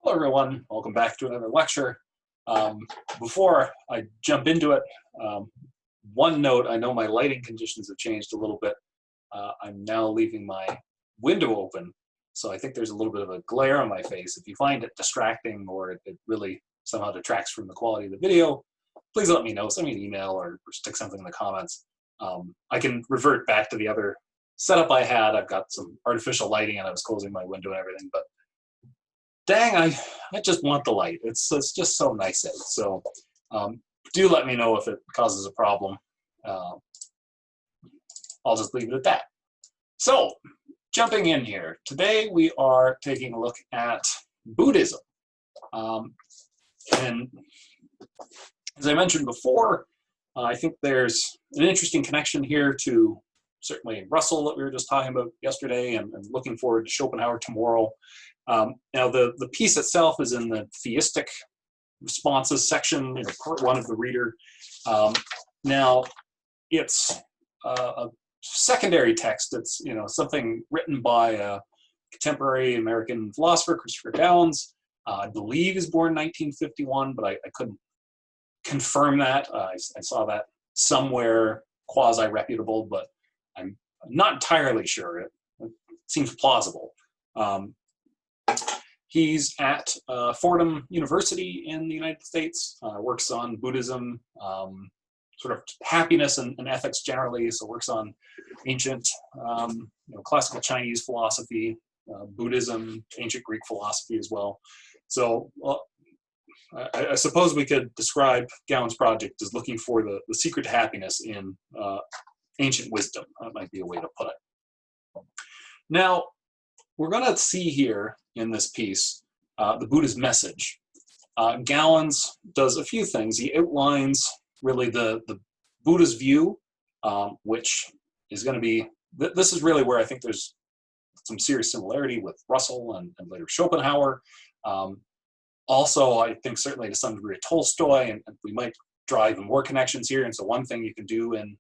Hello everyone, welcome back to another lecture. Before I jump into it, one note, I know my lighting conditions have changed a little bit. I'm now leaving my window open, so I think there's a little bit of a glare on my face. If you find it distracting or it really somehow detracts from the quality of the video, please let me know, send me an email or stick something in the comments. I can revert back to the other setup I had. I've got some artificial lighting and I was closing my window and everything, but dang, I just want the light. It's just so nice out. So do let me know if it causes a problem. I'll just leave it at that. So jumping in here, today we are taking a look at Buddhism. And as I mentioned before, I think there's an interesting connection here to certainly Russell that we were just talking about yesterday, and looking forward to Schopenhauer tomorrow. Now the piece itself is in the theistic responses section, part one of the reader. Now it's a secondary text. It's something written by a contemporary American philosopher, Christopher Gowans. I believe he was born in 1951, but I couldn't confirm that. I saw that somewhere quasi-reputable, but I'm not entirely sure. It seems plausible. He's at Fordham University in the United States, works on Buddhism, sort of happiness and ethics generally, so works on ancient classical Chinese philosophy, Buddhism, ancient Greek philosophy as well. So I suppose we could describe Gowans' project as looking for the secret to happiness in ancient wisdom. That might be a way to put it. Now, we're going to see here in this piece the Buddha's message. Gowans does a few things. He outlines really the Buddha's view, which is going to be, this is really where I think there's some serious similarity with Russell and later Schopenhauer. Also, I think certainly to some degree Tolstoy, and we might draw even more connections here. And so one thing you can do in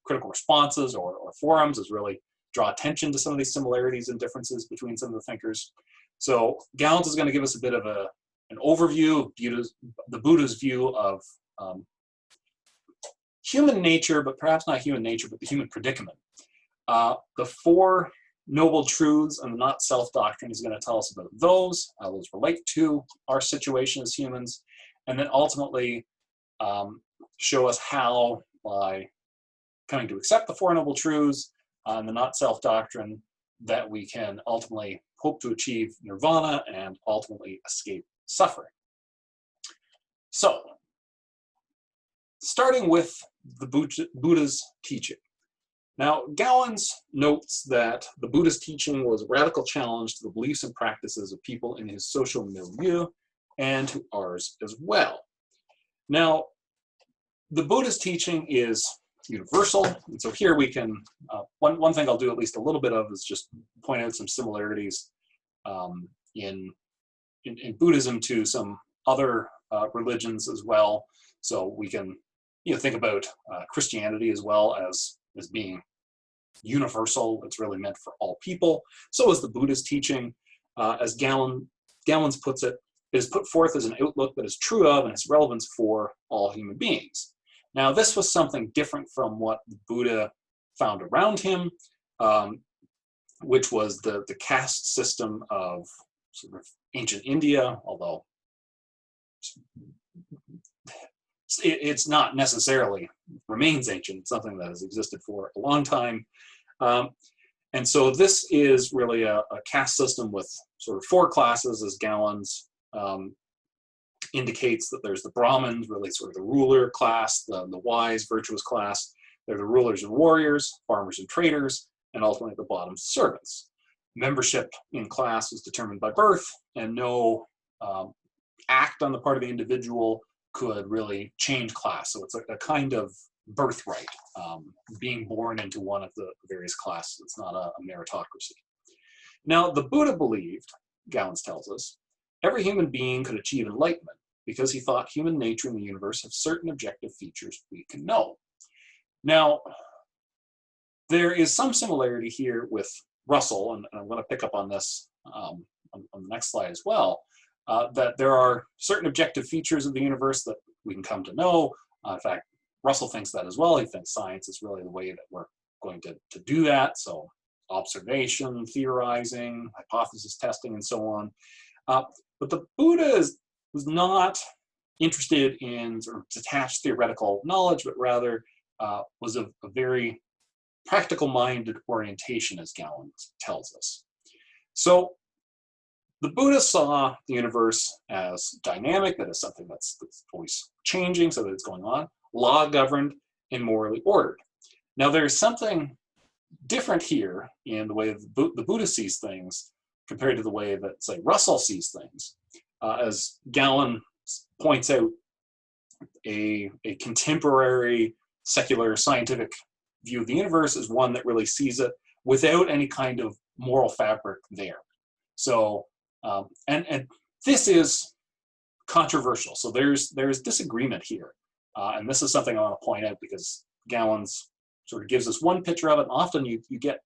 critical responses or forums is really draw attention to some of these similarities and differences between some of the thinkers. So Gowans is going to give us a bit of an overview of the Buddha's view of human nature, but perhaps not human nature, but the human predicament. The four noble truths and the not self doctrine is going to tell us about those, how those relate to our situation as humans, and then ultimately show us how, by coming to accept the four noble truths and the not self doctrine, that we can ultimately hope to achieve nirvana and ultimately escape suffering. So, starting with the Buddha's teaching. Now, Gowans notes that the Buddha's teaching was a radical challenge to the beliefs and practices of people in his social milieu and to ours as well. Now, the Buddha's teaching is universal, and so here we can, one thing I'll do at least a little bit of is just point out some similarities in Buddhism to some other religions as well. So we can think about Christianity as well as being universal. It's really meant for all people. So is the Buddha's teaching, as Gowans puts it, is put forth as an outlook that is true of and has relevance for all human beings. Now, this was something different from what the Buddha found around him, which was the caste system of sort of ancient India, although it's not necessarily remains ancient. It's something that has existed for a long time. And so this is really a caste system with sort of four classes, as Gowans indicates, that there's the Brahmins, really sort of the ruler class, the wise, virtuous class. They're the rulers and warriors, farmers and traders, and ultimately at the bottom, servants. Membership in class is determined by birth, and no act on the part of the individual could really change class. So it's a kind of birthright, being born into one of the various classes. It's not a meritocracy. Now, the Buddha believed, Gowans tells us, every human being could achieve enlightenment because he thought human nature and the universe have certain objective features we can know. Now, there is some similarity here with Russell, and I'm going to pick up on this on the next slide as well. that there are certain objective features of the universe that we can come to know. In fact, Russell thinks that as well. He thinks science is really the way that we're going to do that. So observation, theorizing, hypothesis testing, and so on. But the Buddha was not interested in sort of detached theoretical knowledge, but rather was a very practical-minded orientation, as Gowans tells us. So the Buddha saw the universe as dynamic, that is something that's always changing, so that it's going on, law-governed, and morally ordered. Now there's something different here in the way the Buddha sees things compared to the way that, say, Russell sees things. As Gowan points out, a contemporary secular scientific view of the universe is one that really sees it without any kind of moral fabric there. So, and this is controversial. So there's disagreement here. And this is something I want to point out because Gowans sort of gives us one picture of it. And often you get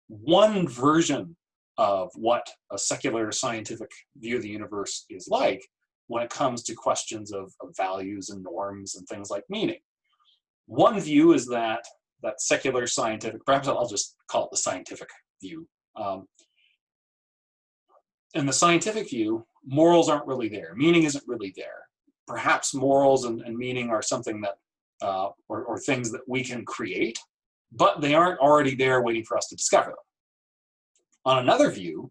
one version of what a secular scientific view of the universe is like when it comes to questions of values and norms and things like meaning. One view is that secular scientific, perhaps I'll just call it the scientific view. In the scientific view, morals aren't really there. Meaning isn't really there. Perhaps morals and meaning are something that, or things that we can create, but they aren't already there waiting for us to discover them. On another view,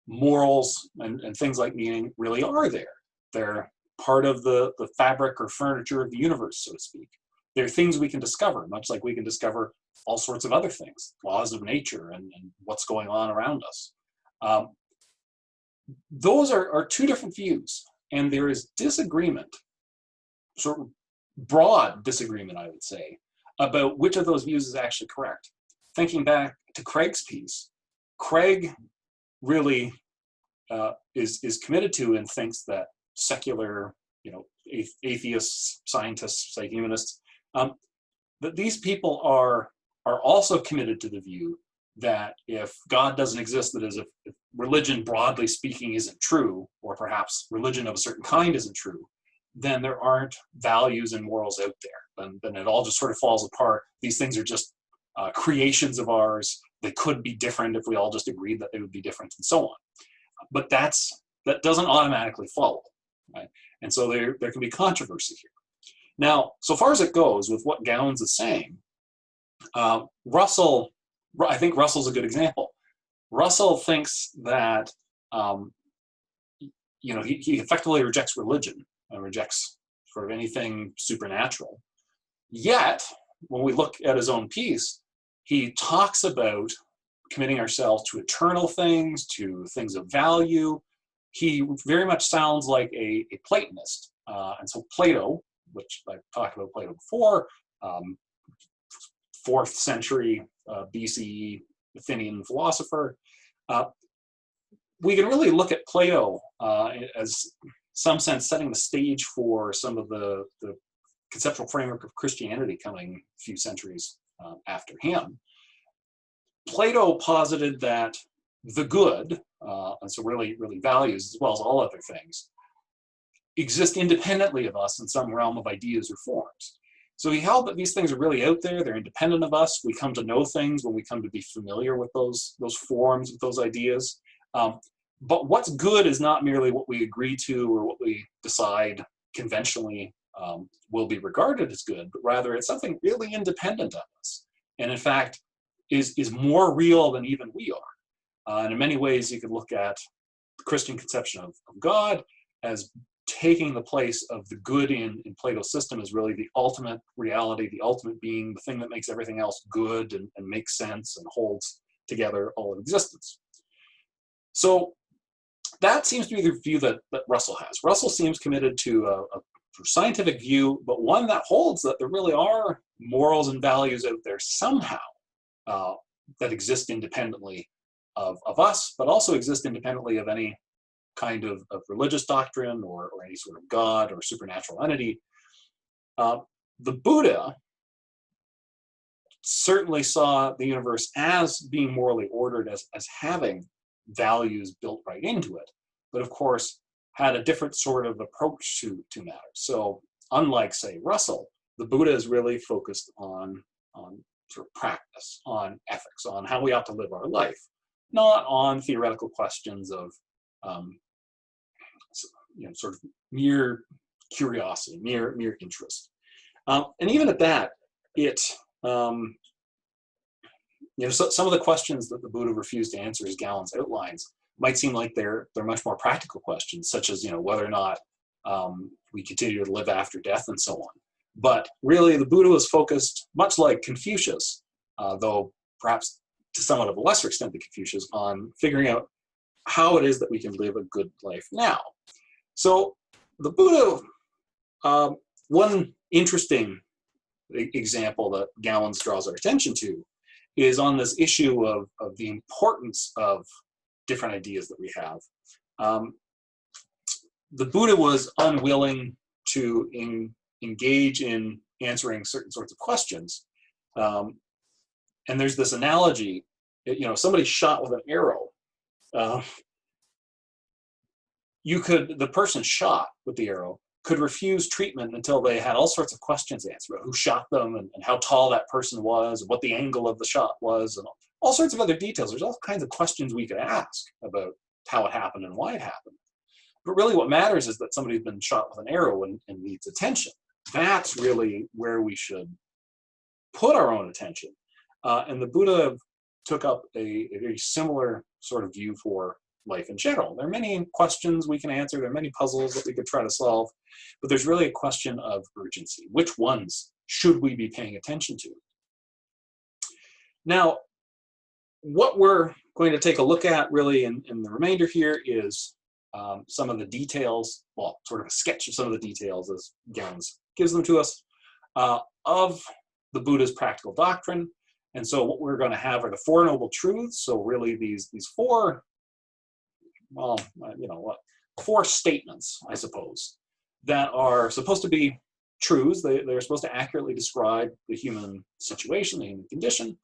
morals and things like meaning really are there. They're part of the fabric or furniture of the universe, so to speak. They're things we can discover, much like we can discover all sorts of other things, laws of nature and what's going on around us. Those are two different views, and there is disagreement, sort of broad disagreement, I would say, about which of those views is actually correct. Thinking back to Craig's piece, Craig really is committed to and thinks that secular, atheists, scientists, say humanists, that these people are also committed to the view that if God doesn't exist, that is, if religion, broadly speaking, isn't true, or perhaps religion of a certain kind isn't true, then there aren't values and morals out there. Then it all just sort of falls apart. These things are just creations of ours. They could be different if we all just agreed that they would be different, and so on. But that doesn't automatically follow, right? And so there can be controversy here. Now, so far as it goes with what Gowans is saying, Russell, I think Russell's a good example. Russell thinks that, he effectively rejects religion and rejects sort of anything supernatural. Yet, when we look at his own piece, he talks about committing ourselves to eternal things, to things of value. He very much sounds like a Platonist. And so Plato, which I've talked about Plato before, 4th century BCE Athenian philosopher, we can really look at Plato as, some sense, setting the stage for some of the conceptual framework of Christianity coming a few centuries after him. Plato posited that the good, and so really values as well as all other things, exist independently of us in some realm of ideas or forms. So he held that these things are really out there, they're independent of us, we come to know things when we come to be familiar with those forms, with those ideas. But what's good is not merely what we agree to or what we decide conventionally will be regarded as good, but rather it's something really independent of us. And in fact, is more real than even we are. And in many ways, you could look at the Christian conception of God as taking the place of the good in Plato's system as really the ultimate reality, the ultimate being, the thing that makes everything else good and makes sense and holds together all of existence. So that seems to be the view that Russell has. Russell seems committed to a scientific view, but one that holds that there really are morals and values out there somehow that exist independently of us, but also exist independently of any kind of religious doctrine or any sort of God or supernatural entity. The Buddha certainly saw the universe as being morally ordered, as having values built right into it. But of course, had a different sort of approach to matters. So unlike, say, Russell, the Buddha is really focused on sort of practice, on ethics, on how we ought to live our life, not on theoretical questions of sort of mere curiosity, mere interest. And even at that, it so some of the questions that the Buddha refused to answer, as Gowans outlines, might seem like they're much more practical questions, such as whether or not we continue to live after death and so on. But really, the Buddha was focused, much like Confucius, though perhaps to somewhat of a lesser extent than Confucius, on figuring out how it is that we can live a good life now. So the Buddha, one interesting example that Gowans draws our attention to is on this issue of the importance of different ideas that we have. The Buddha was unwilling to engage in answering certain sorts of questions. And there's this analogy, somebody shot with an arrow. The person shot with the arrow could refuse treatment until they had all sorts of questions answered about who shot them and how tall that person was, and what the angle of the shot was, and all sorts of other details. There's all kinds of questions we could ask about how it happened and why it happened. But really what matters is that somebody's been shot with an arrow and needs attention. That's really where we should put our own attention. And the Buddha took up a very similar sort of view for life in general. There are many questions we can answer. There are many puzzles that we could try to solve. But there's really a question of urgency. Which ones should we be paying attention to? Now, what we're going to take a look at really in the remainder here is some of the details, well, sort of a sketch of some of the details as Gowans gives them to us, of the Buddha's practical doctrine. And so what we're going to have are the Four Noble Truths. So really these four, four statements, I suppose, that are supposed to be truths. They're supposed to accurately describe the human situation, the human condition.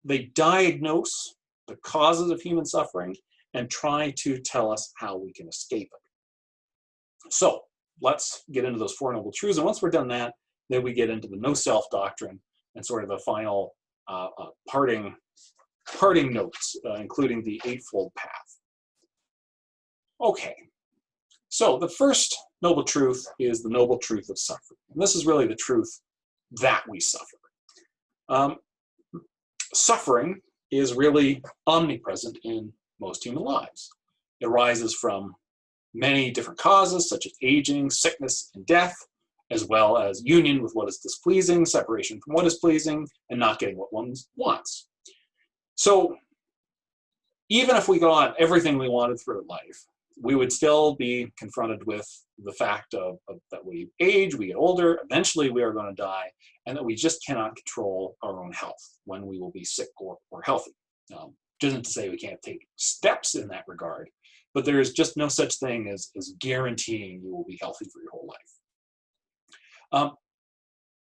They diagnose the causes of human suffering and try to tell us how we can escape it. So let's get into those Four Noble Truths. And once we're done that, then we get into the no-self doctrine and sort of the final parting notes, including the Eightfold Path. Okay, so the first noble truth is the noble truth of suffering. And this is really the truth that we suffer. Suffering is really omnipresent in most human lives. It arises from many different causes, such as aging, sickness, and death, as well as union with what is displeasing, separation from what is pleasing, and not getting what one wants. So even if we got everything we wanted throughout life, we would still be confronted with the fact of that we age, we get older, eventually we are going to die, and that we just cannot control our own health when we will be sick or healthy. Doesn't to say we can't take steps in that regard, but there is just no such thing as guaranteeing you will be healthy for your whole life.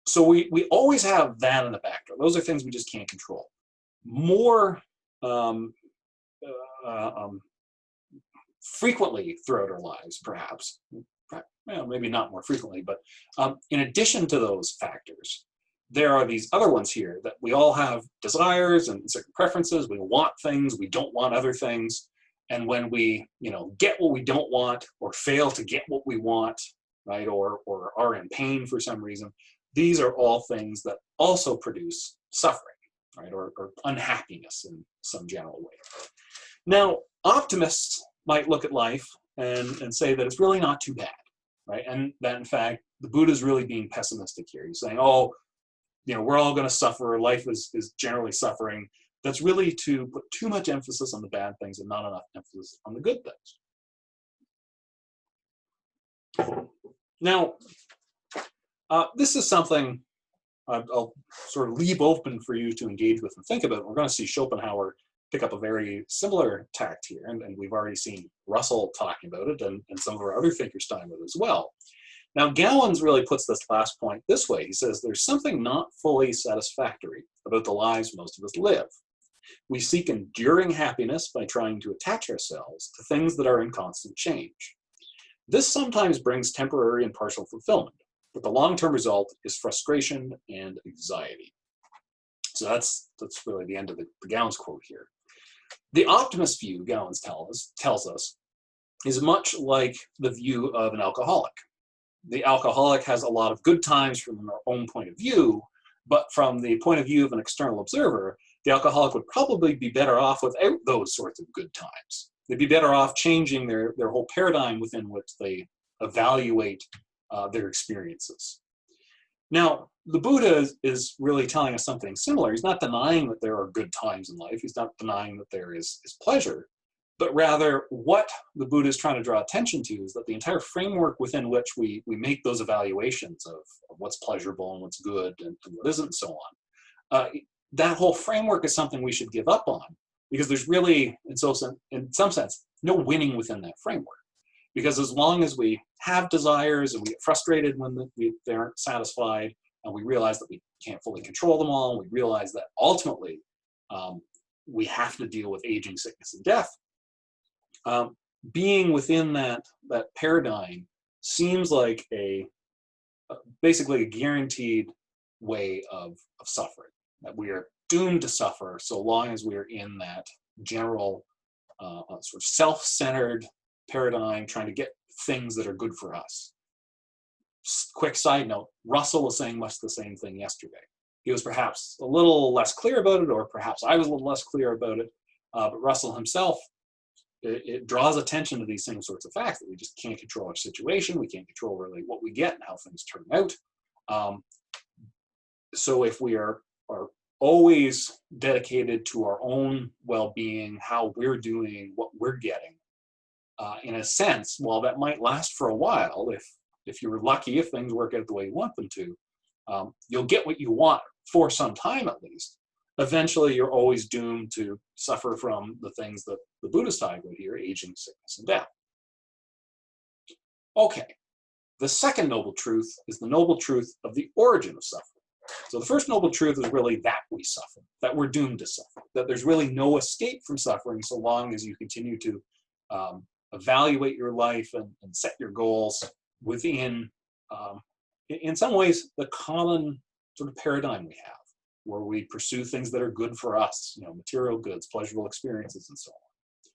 So we always have that in the backdrop. Those are things we just can't control. More frequently throughout our lives, perhaps, well, maybe not more frequently, but in addition to those factors, there are these other ones here that we all have desires and certain preferences. We want things, we don't want other things. And when we, get what we don't want or fail to get what we want, right, or are in pain for some reason, these are all things that also produce suffering, right, or unhappiness in some general way. Now, optimists might look at life and say that it's really not too bad, right, and that in fact the Buddha is really being pessimistic here. He's saying, oh, we're all going to suffer. Life is generally suffering. That's really to put too much emphasis on the bad things and not enough emphasis on the good things. Now, this is something I'll sort of leave open for you to engage with and think about. We're going to see Schopenhauer pick up a very similar tact here, and we've already seen Russell talking about it, and some of our other thinkers talking about it as well. Now, Gowans really puts this last point this way. He says, there's something not fully satisfactory about the lives most of us live. We seek enduring happiness by trying to attach ourselves to things that are in constant change. This sometimes brings temporary and partial fulfillment, but the long-term result is frustration and anxiety. So that's really the end of the Gowans quote here. The optimist view, Gowans tells us, is much like the view of an alcoholic. The alcoholic has a lot of good times from their own point of view, but from the point of view of an external observer, the alcoholic would probably be better off without those sorts of good times. They'd be better off changing their whole paradigm within which they evaluate their experiences. Now, the Buddha is really telling us something similar. He's not denying that there are good times in life. He's not denying that there is pleasure, but rather what the Buddha is trying to draw attention to is that the entire framework within which we make those evaluations of what's pleasurable and what's good and what isn't and so on, that whole framework is something we should give up on, because there's really, in some sense, no winning within that framework. Because as long as we have desires and we get frustrated when they aren't satisfied, and we realize that we can't fully control them all, and we realize that ultimately we have to deal with aging, sickness, and death, being within that paradigm seems like basically a guaranteed way of suffering, that we are doomed to suffer so long as we are in that general sort of self-centered paradigm, trying to get things that are good for us. Quick side note, Russell was saying much the same thing yesterday. He was perhaps a little less clear about it, or perhaps I was a little less clear about it, but Russell himself, it draws attention to these same sorts of facts, that we just can't control our situation, we can't control really what we get and how things turn out. So if we are always dedicated to our own well-being, how we're doing, what we're getting, in a sense, while that might last for a while, if you're lucky, if things work out the way you want them to, you'll get what you want for some time at least. Eventually, you're always doomed to suffer from the things that the Buddhists talk about here, aging, sickness, and death. Okay, the second noble truth is the noble truth of the origin of suffering. So the first noble truth is really that we suffer, that we're doomed to suffer, that there's really no escape from suffering so long as you continue to evaluate your life and set your goals within, in some ways, the common sort of paradigm we have, where we pursue things that are good for us, material goods, pleasurable experiences, and so on.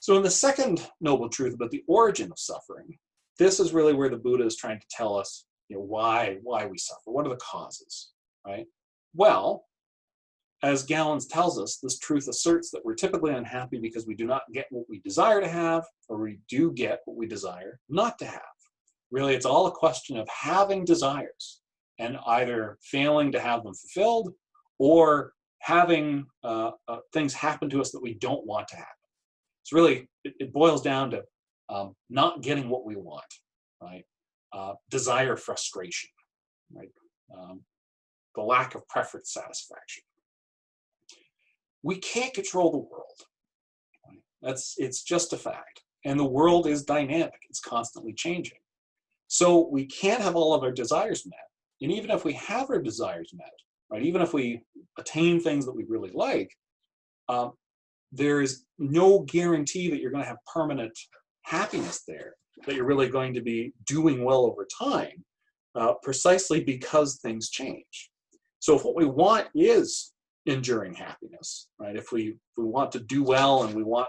So in the second noble truth about the origin of suffering, this is really where the Buddha is trying to tell us, why we suffer. What are the causes, right? Well, as Gowans tells us, this truth asserts that we're typically unhappy because we do not get what we desire to have, or we do get what we desire not to have. Really, it's all a question of having desires and either failing to have them fulfilled, or having things happen to us that we don't want to happen. So really, it boils down to not getting what we want, right? Desire frustration, right? The lack of preference satisfaction. We can't control the world. Right? It's just a fact. And the world is dynamic. It's constantly changing. So we can't have all of our desires met. And even if we have our desires met, right, even if we attain things that we really like, there is no guarantee that you're going to have permanent happiness there, that you're really going to be doing well over time, precisely because things change. So if what we want is enduring happiness, right, if we want to do well and we want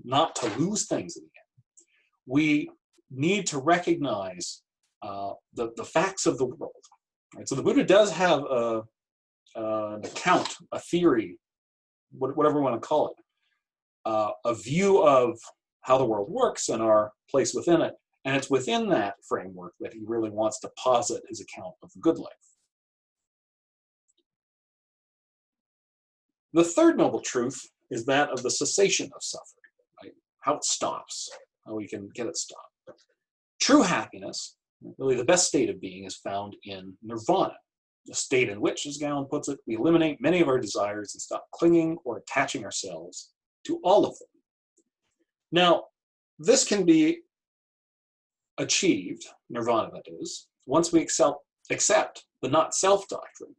not to lose things in the end, we need to recognize the facts of the world. Right? So the Buddha does have an account, a theory, whatever we want to call it, a view of how the world works and our place within it. And it's within that framework that he really wants to posit his account of the good life. The third noble truth is that of the cessation of suffering, right? How it stops, how we can get it stopped. True happiness, really the best state of being, is found in nirvana, a state in which, as Gowans puts it, we eliminate many of our desires and stop clinging or attaching ourselves to all of them. Now, this can be achieved, nirvana that is, once we accept the not-self doctrine.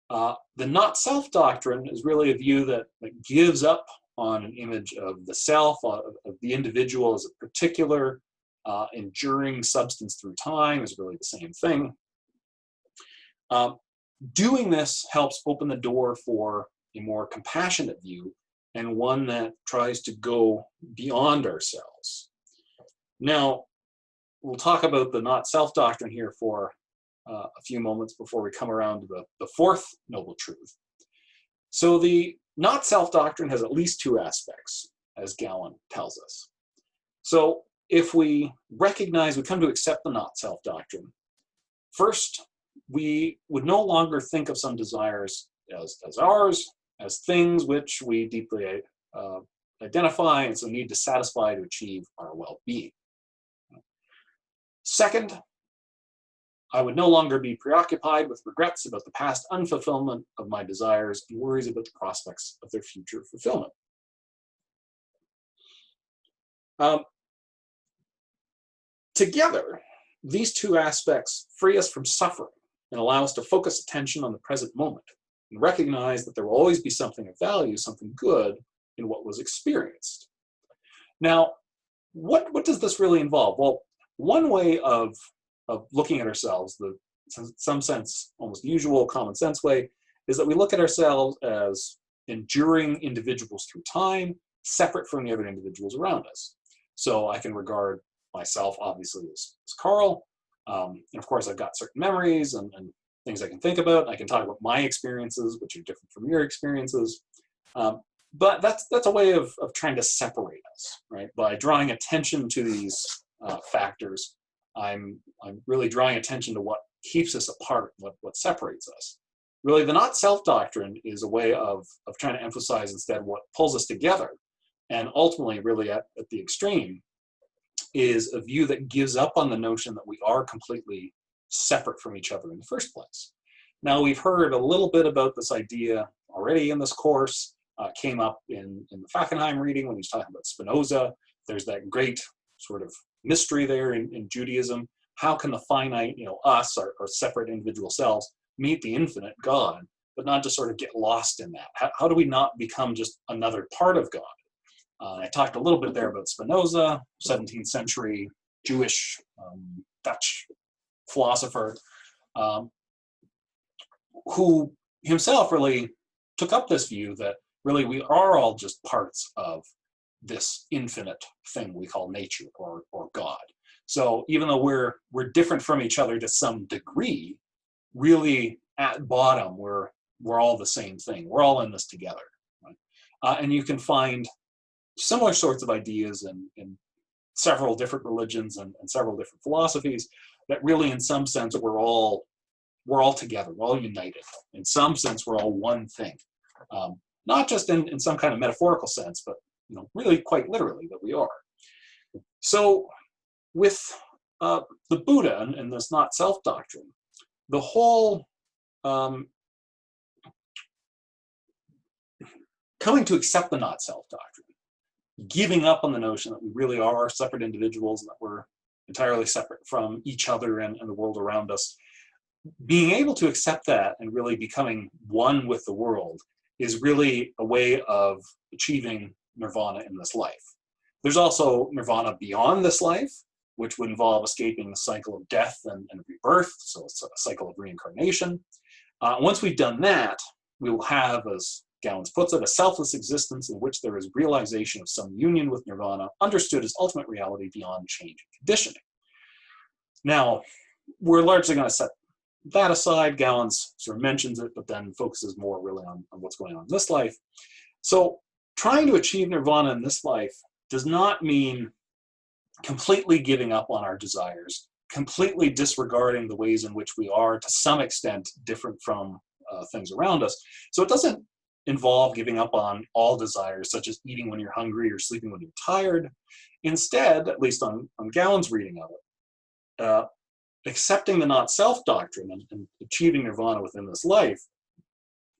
The not-self doctrine is really a view that gives up on an image of the self, of the individual as a particular enduring substance through time is really the same thing. Doing this helps open the door for a more compassionate view and one that tries to go beyond ourselves. Now, we'll talk about the not-self doctrine here for a few moments before we come around to the fourth noble truth. So the not-self doctrine has at least two aspects, as Gowan tells us. So if we recognize, we come to accept the not-self doctrine, first, we would no longer think of some desires as ours, as things which we deeply identify and so need to satisfy to achieve our well-being. Second, I would no longer be preoccupied with regrets about the past unfulfillment of my desires and worries about the prospects of their future fulfillment. Together, these two aspects free us from suffering and allow us to focus attention on the present moment and recognize that there will always be something of value, something good in what was experienced. Now, what does this really involve? Well, one way of looking at ourselves, the in some sense almost usual common sense way, is that we look at ourselves as enduring individuals through time, separate from the other individuals around us. So I can regard myself obviously as Carl, and of course I've got certain memories and things I can think about. I can talk about my experiences, which are different from your experiences. But that's a way of trying to separate us, right? By drawing attention to these factors, I'm really drawing attention to what keeps us apart, what separates us. Really, the not-self doctrine is a way of trying to emphasize instead what pulls us together. And ultimately, really at the extreme, is a view that gives up on the notion that we are completely separate from each other in the first place. Now, we've heard a little bit about this idea already in this course. Came up in the Fackenheim reading when he's talking about Spinoza. There's that great sort of mystery there in Judaism. How can the finite, us, our separate individual selves, meet the infinite God, but not just sort of get lost in that? How do we not become just another part of God? I talked a little bit there about Spinoza, 17th century Jewish Dutch philosopher, who himself really took up this view that really we are all just parts of this infinite thing we call nature or God. So even though we're different from each other to some degree, really at bottom we're all the same thing. We're all in this together. Right? And you can find similar sorts of ideas in several different religions and several different philosophies that really in some sense we're all together, we're all united. In some sense we're all one thing. Not just in some kind of metaphorical sense, but really quite literally that we are. So with the Buddha and this not-self doctrine, the whole coming to accept the not-self doctrine, giving up on the notion that we really are separate individuals and that we're entirely separate from each other and the world around us, being able to accept that and really becoming one with the world is really a way of achieving nirvana in this life. There's also nirvana beyond this life, which would involve escaping the cycle of death and rebirth, so it's a cycle of reincarnation. Once we've done that, we will have, as Gowans puts it, a selfless existence in which there is realization of some union with nirvana, understood as ultimate reality beyond change and conditioning. Now, we're largely going to set that aside. Gowans sort of mentions it, but then focuses more really on what's going on in this life. So trying to achieve nirvana in this life does not mean completely giving up on our desires, completely disregarding the ways in which we are to some extent different from things around us. So it doesn't involve giving up on all desires, such as eating when you're hungry or sleeping when you're tired. Instead, at least on Gowans' reading of it, accepting the not-self doctrine and achieving nirvana within this life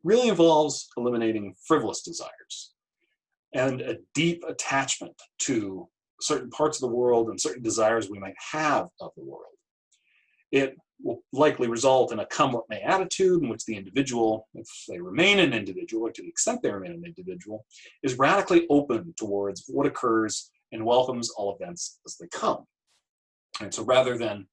really involves eliminating frivolous desires and a deep attachment to certain parts of the world and certain desires we might have of the world. it will likely result in a come what may attitude in which the individual, if they remain an individual, or to the extent they remain an individual, is radically open towards what occurs and welcomes all events as they come. And so rather than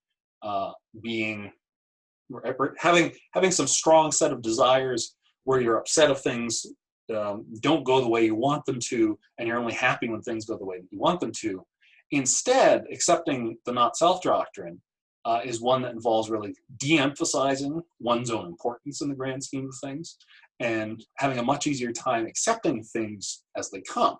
having some strong set of desires where you're upset if things don't go the way you want them to, and you're only happy when things go the way that you want them to, instead, accepting the not-self doctrine is one that involves really de-emphasizing one's own importance in the grand scheme of things, and having a much easier time accepting things as they come.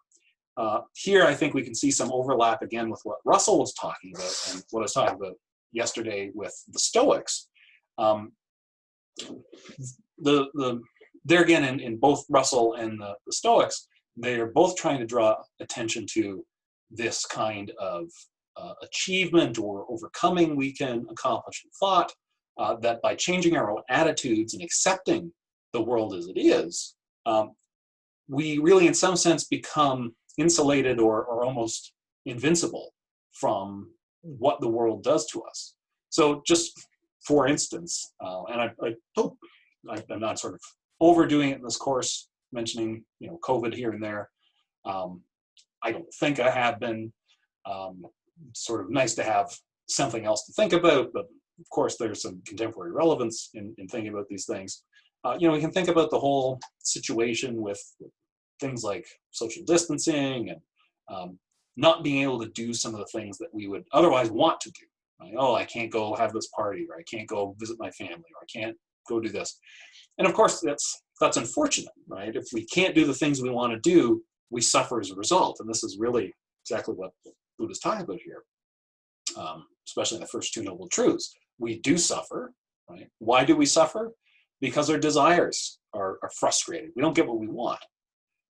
Here, I think we can see some overlap again with what Russell was talking about and what I was talking about yesterday with the Stoics. There again, in both Russell and the Stoics, they are both trying to draw attention to this kind of achievement or overcoming we can accomplish in thought, that by changing our own attitudes and accepting the world as it is, we really, in some sense, become insulated or almost invincible from what the world does to us. So just for instance, and I'm not sort of overdoing it in this course, mentioning COVID here and there. I don't think I have been. Sort of nice to have something else to think about, but of course there's some contemporary relevance in thinking about these things. We can think about the whole situation with things like social distancing and not being able to do some of the things that we would otherwise want to do. Right? Oh, I can't go have this party, or I can't go visit my family, or I can't go do this. And of course that's unfortunate, right? If we can't do the things we want to do, we suffer as a result. And this is really exactly what Buddha's talking about here, especially in the first two noble truths. We do suffer, right? Why do we suffer? Because our desires are frustrated. We don't get what we want.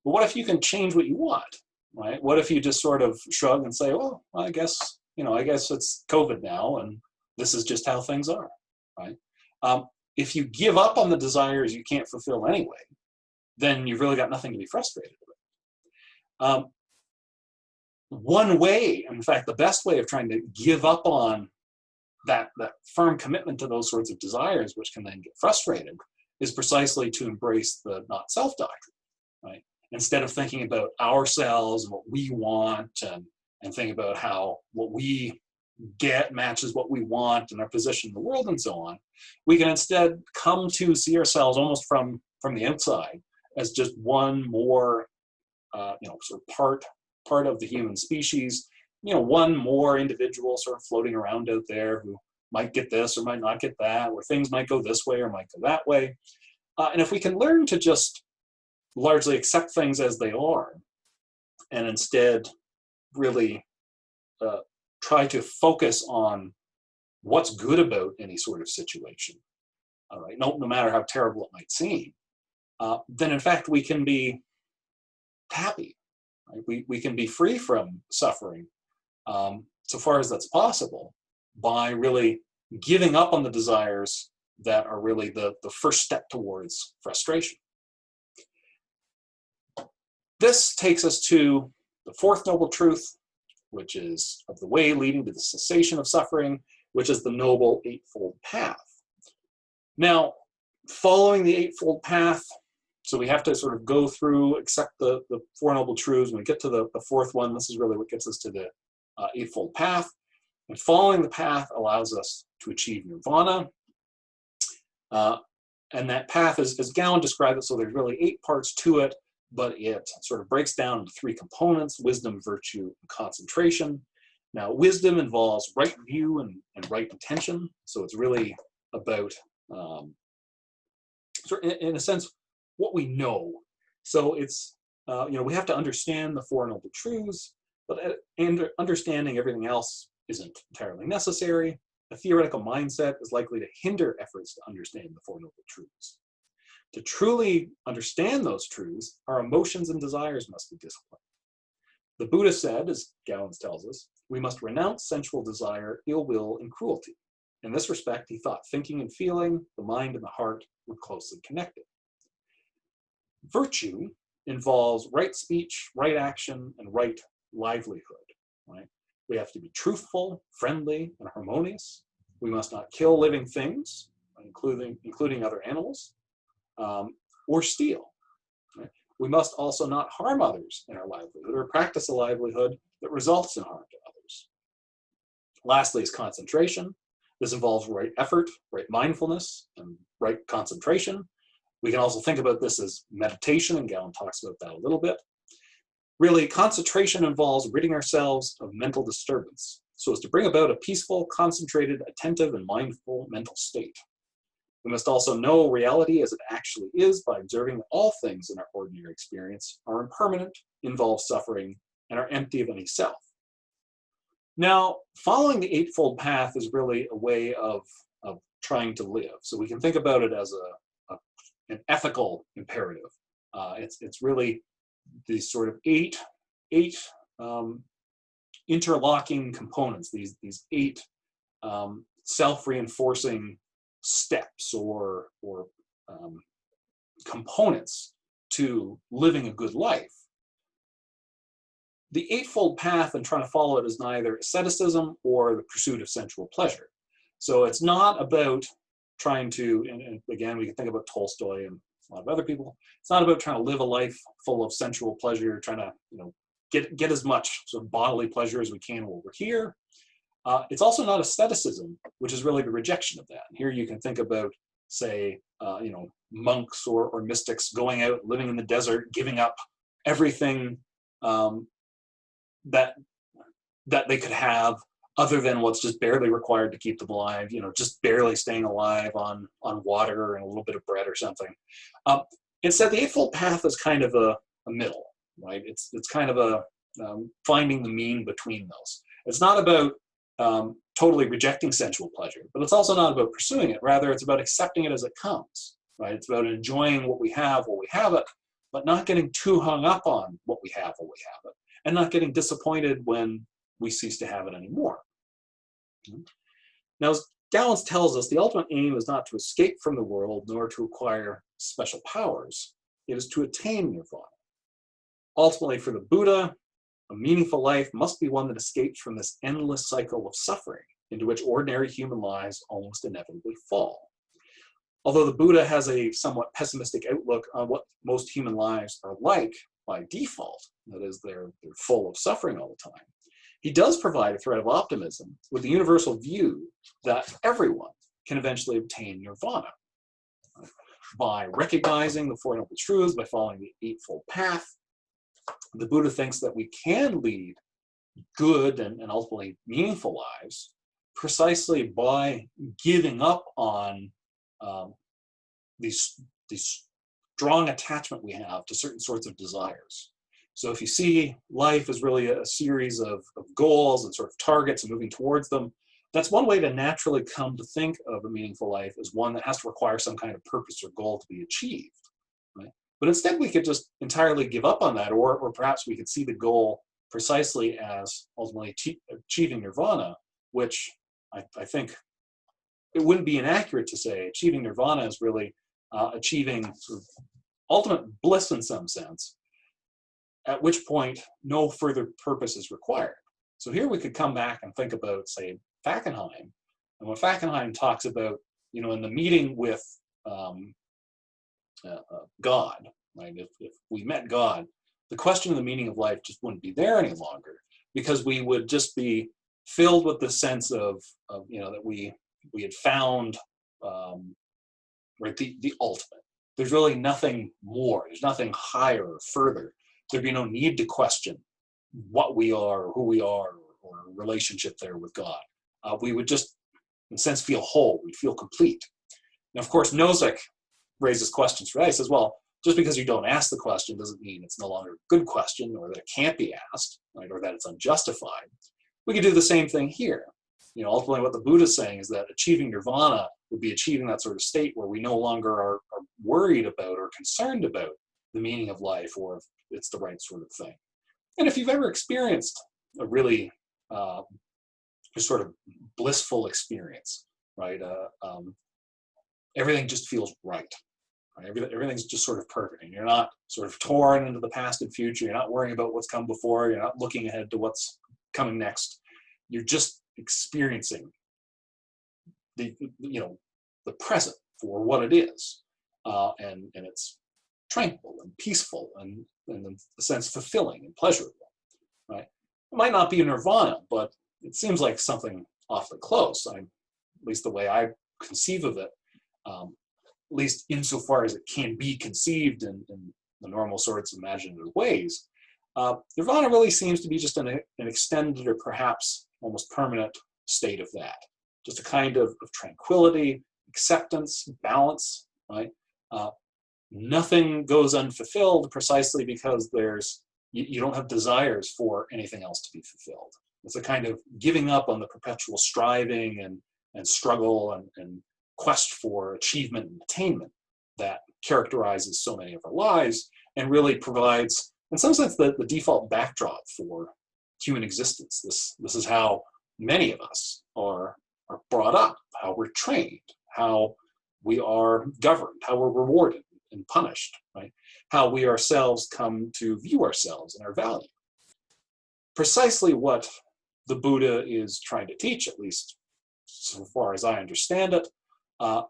But what if you can change what you want, right? What if you just sort of shrug and say, well, I guess it's COVID now, and this is just how things are, right? If you give up on the desires you can't fulfill anyway, then you've really got nothing to be frustrated with. One way, in fact, the best way of trying to give up on that firm commitment to those sorts of desires, which can then get frustrated, is precisely to embrace the not-self doctrine, right? Instead of thinking about ourselves and what we want and think about how what we get matches what we want and our position in the world and so on, we can instead come to see ourselves almost from the outside as just one more, sort of part of the human species, one more individual sort of floating around out there who might get this or might not get that, where things might go this way or might go that way. And if we can learn to just largely accept things as they are, and instead really try to focus on what's good about any sort of situation, all right, no matter how terrible it might seem, then in fact we can be happy. Right? We can be free from suffering, so far as that's possible, by really giving up on the desires that are really the first step towards frustration. This takes us to the fourth noble truth, which is of the way leading to the cessation of suffering, which is the noble eightfold path. Now, following the eightfold path, so we have to sort of go through, accept the Four Noble Truths. When we get to the fourth one, this is really what gets us to the eightfold path. And following the path allows us to achieve nirvana. And that path, as Gowan described it, so there's really 8 parts to it, but it sort of breaks down into 3 components: wisdom, virtue, and concentration. Now, wisdom involves right view and right intention. So it's really about, in a sense, what we know. So it's, we have to understand the Four Noble Truths, but understanding everything else isn't entirely necessary. A theoretical mindset is likely to hinder efforts to understand the Four Noble Truths. To truly understand those truths, our emotions and desires must be disciplined. The Buddha said, as Gowans tells us, we must renounce sensual desire, ill will, and cruelty. In this respect, he thought thinking and feeling, the mind and the heart, were closely connected. Virtue involves right speech, right action, and right livelihood. Right? We have to be truthful, friendly, and harmonious. We must not kill living things, including other animals, or steal. Right? We must also not harm others in our livelihood or practice a livelihood that results in harm to others. Lastly is concentration. This involves right effort, right mindfulness, and right concentration. We can also think about this as meditation, and Gowan talks about that a little bit. Really, concentration involves ridding ourselves of mental disturbance so as to bring about a peaceful, concentrated, attentive, and mindful mental state. We must also know reality as it actually is by observing that all things in our ordinary experience are impermanent, involve suffering, and are empty of any self. Now, following the Eightfold Path is really a way of trying to live. So we can think about it as an ethical imperative. It's really these sort of eight interlocking components, these eight self-reinforcing steps or components to living a good life. The Eightfold Path and trying to follow it is neither asceticism or the pursuit of sensual pleasure. So it's not about trying to, and again, we can think about Tolstoy and a lot of other people. It's not about trying to live a life full of sensual pleasure, trying to get as much sort of bodily pleasure as we can while we're here. It's also not asceticism, which is really the rejection of that. And here you can think about, say, monks or mystics going out, living in the desert, giving up everything that they could have other than what's just barely required to keep them alive, just barely staying alive on water and a little bit of bread or something. Instead, the Eightfold Path is kind of a middle, right? It's kind of a finding the mean between those. It's not about totally rejecting sensual pleasure, but it's also not about pursuing it. Rather, it's about accepting it as it comes, right? It's about enjoying what we have while we have it, but not getting too hung up on what we have while we have it, and not getting disappointed when we cease to have it anymore. Now, as Gowans tells us, the ultimate aim is not to escape from the world, nor to acquire special powers. It is to attain nirvana. Ultimately, for the Buddha, a meaningful life must be one that escapes from this endless cycle of suffering into which ordinary human lives almost inevitably fall. Although the Buddha has a somewhat pessimistic outlook on what most human lives are like by default, that is, they're full of suffering all the time, he does provide a thread of optimism with the universal view that everyone can eventually obtain nirvana by recognizing the Four Noble Truths, by following the Eightfold Path. The Buddha thinks that we can lead good and ultimately meaningful lives precisely by giving up on these strong attachment we have to certain sorts of desires. So if you see life as really a series of goals and sort of targets and moving towards them, that's one way to naturally come to think of a meaningful life as one that has to require some kind of purpose or goal to be achieved. Right? But instead we could just entirely give up on that, or perhaps we could see the goal precisely as ultimately achieving nirvana, which I think it wouldn't be inaccurate to say achieving nirvana is really achieving sort of ultimate bliss in some sense, at which point no further purpose is required. So here we could come back and think about, say, Fackenheim. And when Fackenheim talks about, in the meeting with God, right? If we met God, the question of the meaning of life just wouldn't be there any longer, because we would just be filled with the sense of that we had found right, the ultimate. There's really nothing more. There's nothing higher or further. There'd be no need to question what we are, or who we are, or a relationship there with God. We would just, in a sense, feel whole. We'd feel complete. Now, of course, Nozick raises questions for that. He says, well, just because you don't ask the question doesn't mean it's no longer a good question, or that it can't be asked, right, or that it's unjustified. We could do the same thing here. Ultimately what the Buddha is saying is that achieving nirvana would be achieving that sort of state where we no longer are worried about or concerned about the meaning of life, or if it's the right sort of thing. And if you've ever experienced a really just sort of blissful experience, right? Everything just feels right. Everything's just sort of perfect, and you're not sort of torn into the past and future. You're not worrying about what's come before. You're not looking ahead to what's coming next. You're just experiencing the present for what it is, and it's tranquil and peaceful and in a sense fulfilling and pleasurable, right? It might not be nirvana, but it seems like something awfully close. At least the way I conceive of it, at least insofar as it can be conceived in the normal sorts of imaginative ways. Nirvana really seems to be just an extended or perhaps almost permanent state of that. Just a kind of tranquility, acceptance, balance, right? Nothing goes unfulfilled precisely because you don't have desires for anything else to be fulfilled. It's a kind of giving up on the perpetual striving and struggle and quest for achievement and attainment that characterizes so many of our lives and really provides, in some sense, the default backdrop for human existence. This is how many of us are brought up, how we're trained, how we are governed, how we're rewarded and punished, right? How we ourselves come to view ourselves and our value. Precisely what the Buddha is trying to teach, at least so far as I understand it,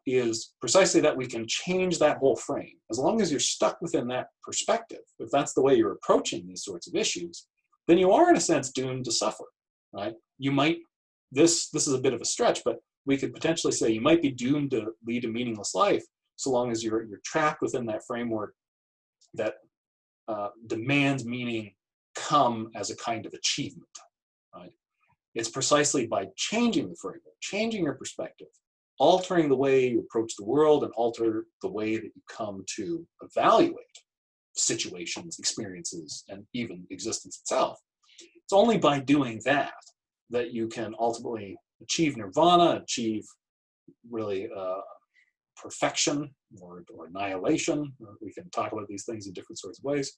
is precisely that we can change that whole frame. As long as you're stuck within that perspective, if that's the way you're approaching these sorts of issues, then you are in a sense doomed to suffer, right? You might, this is a bit of a stretch, but we could potentially say you might be doomed to lead a meaningless life so long as you're trapped within that framework that demands meaning come as a kind of achievement, right? It's precisely by changing the framework, changing your perspective, altering the way you approach the world and alter the way that you come to evaluate situations, experiences, and even existence itself. It's only by doing that that you can ultimately achieve nirvana, achieve really perfection or annihilation. We can talk about these things in different sorts of ways,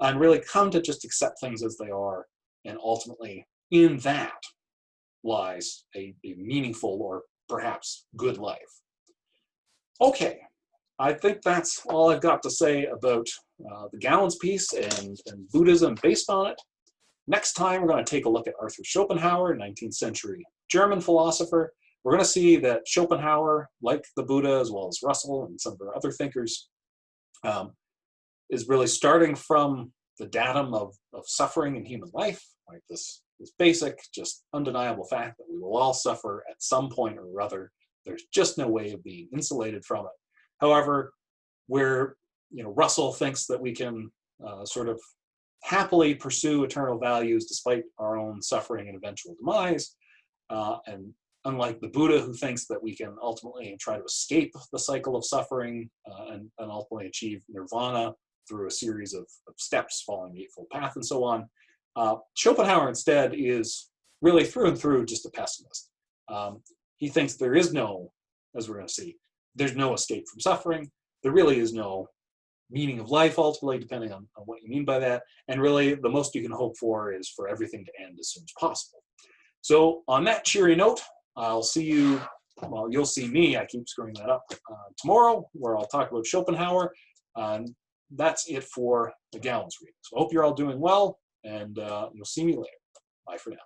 and really come to just accept things as they are, and ultimately in that lies a meaningful or perhaps good life. Okay, I think that's all I've got to say about the Gowans piece and Buddhism based on it. Next time, we're going to take a look at Arthur Schopenhauer, 19th century German philosopher. We're going to see that Schopenhauer, like the Buddha, as well as Russell and some of our other thinkers, is really starting from the datum of suffering in human life, like this basic, just undeniable fact that we will all suffer at some point or other. There's just no way of being insulated from it. However, where Russell thinks that we can sort of happily pursue eternal values despite our own suffering and eventual demise, and unlike the Buddha, who thinks that we can ultimately try to escape the cycle of suffering and ultimately achieve nirvana through a series of steps following the Eightfold Path and so on, Schopenhauer instead is really through and through just a pessimist. He thinks there is no, as we're going to see, there's no escape from suffering. There really is no meaning of life, ultimately, depending on what you mean by that. And really, the most you can hope for is for everything to end as soon as possible. So on that cheery note, I'll see you, well, you'll see me, I keep screwing that up, tomorrow, where I'll talk about Schopenhauer. That's it for the Gowans reading. So I hope you're all doing well, and you'll see me later. Bye for now.